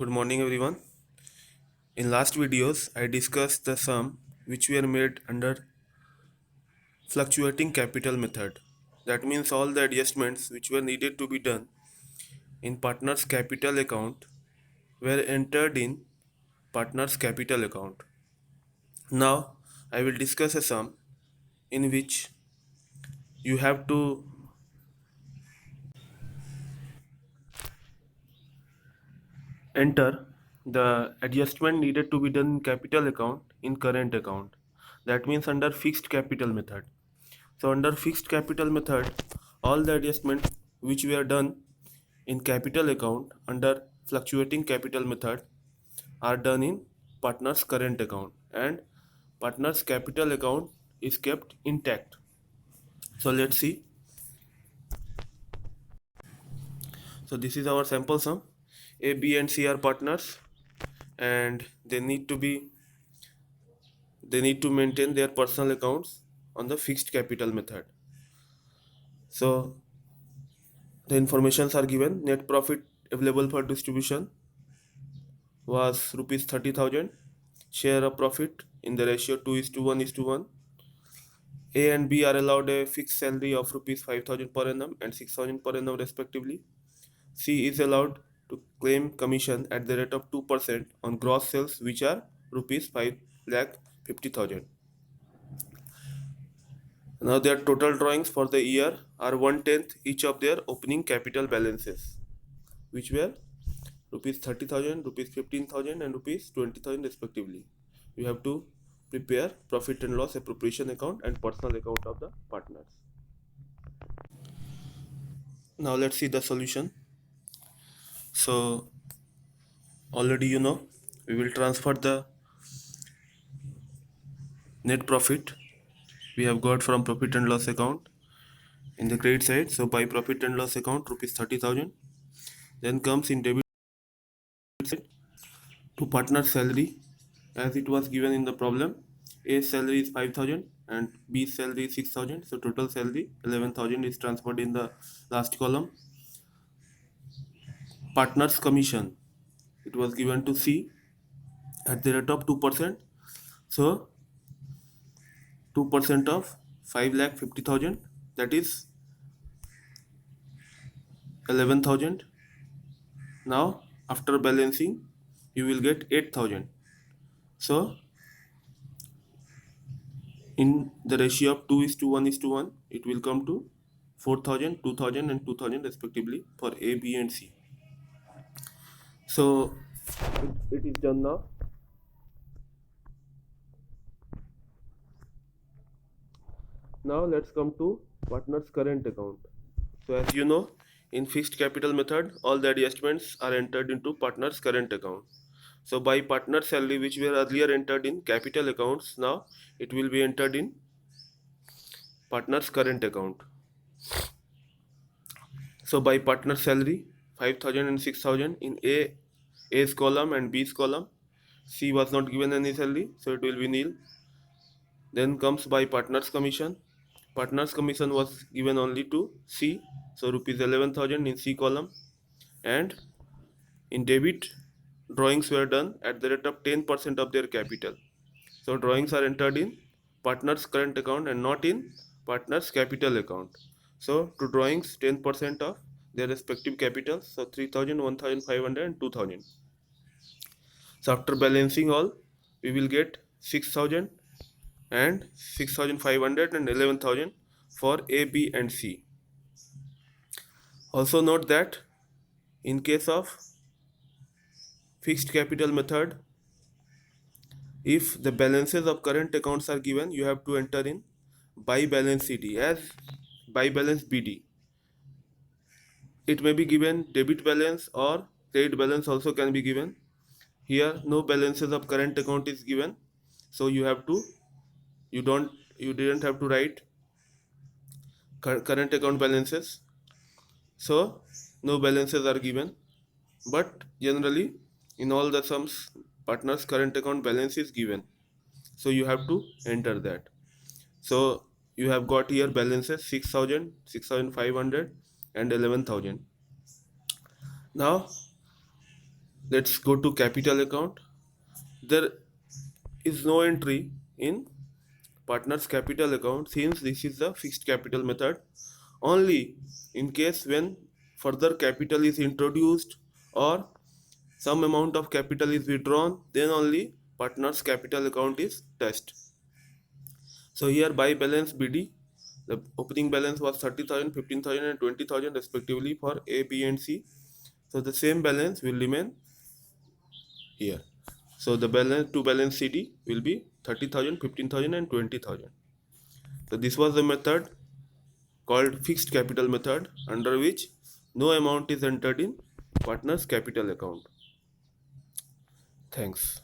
Good morning everyone. In last videos I discussed the sum which were made under fluctuating capital method. That means all the adjustments which were needed to be done in partner's capital account were entered in partner's capital account. Now I will discuss a sum in which you have to enter the adjustment needed to be done in capital account in current account. That means under fixed capital method. So under fixed capital method, all the adjustments which were done in capital account under fluctuating capital method are done in partner's current account, and partner's capital account is kept intact. So let's see. So this is our sample sum. A, B and C are partners, and they need to maintain their personal accounts on the fixed capital method. So the informations are given. Net profit available for distribution was rupees 30,000. Share of profit in the ratio 2:1:1. A and B are allowed a fixed salary of rupees 5,000 per annum and 6,000 per annum respectively. C is allowed to claim commission at the rate of 2% on gross sales which are rupees 5,50,000. Now their total drawings for the year are 1/10 each of their opening capital balances, which were rupees 30,000, rupees 15,000 and rupees 20,000 respectively. You have to prepare profit and loss appropriation account and personal account of the partners. Now let's see the solution. So already we will transfer the net profit we have got from profit and loss account in the credit side. So by profit and loss account rupees 30,000, then comes in debit side to partner salary as it was given in the problem. A's salary is 5,000 and B's salary is 6,000. So total salary 11,000 is transferred in the last column. Partner's commission, it was given to C at the rate of 2%. So 2% of 5,50,000, that is 11,000. Now after balancing you will get 8,000. So in the ratio of 2:1:1, it will come to 4,000, 2,000 and 2,000 respectively for A, B and C. So it is done now. Now let's come to partner's current account. So as you know, in fixed capital method, all the adjustments are entered into partner's current account. So by partner salary which were earlier entered in capital accounts, now it will be entered in partner's current account. So by partner salary 5,000 and 6,000 in A's column and B's column. C was not given any salary, so it will be nil. Then comes by partner's commission. Partner's commission was given only to C, so rupees 11,000 in C column. And in debit, drawings were done at the rate of 10% of their capital. So drawings are entered in partner's current account and not in partner's capital account. So to drawings 10% of their respective capitals, so 3,000, 1,500 and 2,000. So after balancing all, we will get 6,000 and 6,500 and 11,000 for A, B and C. Also note that in case of fixed capital method, if the balances of current accounts are given, you have to enter in by balance CD as by balance BD. It may be given debit balance or credit balance also can be given. Here no balances of current account is given, so you didn't have to write current account balances. So no balances are given, but generally in all the sums partners current account balance is given, so you have to enter that. So you have got here balances 6,000, 6,500 and 11,000. Now Let's go to capital account. There is no entry in partner's capital account since this is the fixed capital method. Only in case when further capital is introduced or some amount of capital is withdrawn, then only partner's capital account is touched. So here by balance BD, the opening balance was 30,000, 15,000 and 20,000 respectively for A, B and C. So the same balance will remain here. So the balance to balance CD will be 30,000, 15,000 and 20,000. So this was the method called fixed capital method, under which no amount is entered in partner's capital account. Thanks.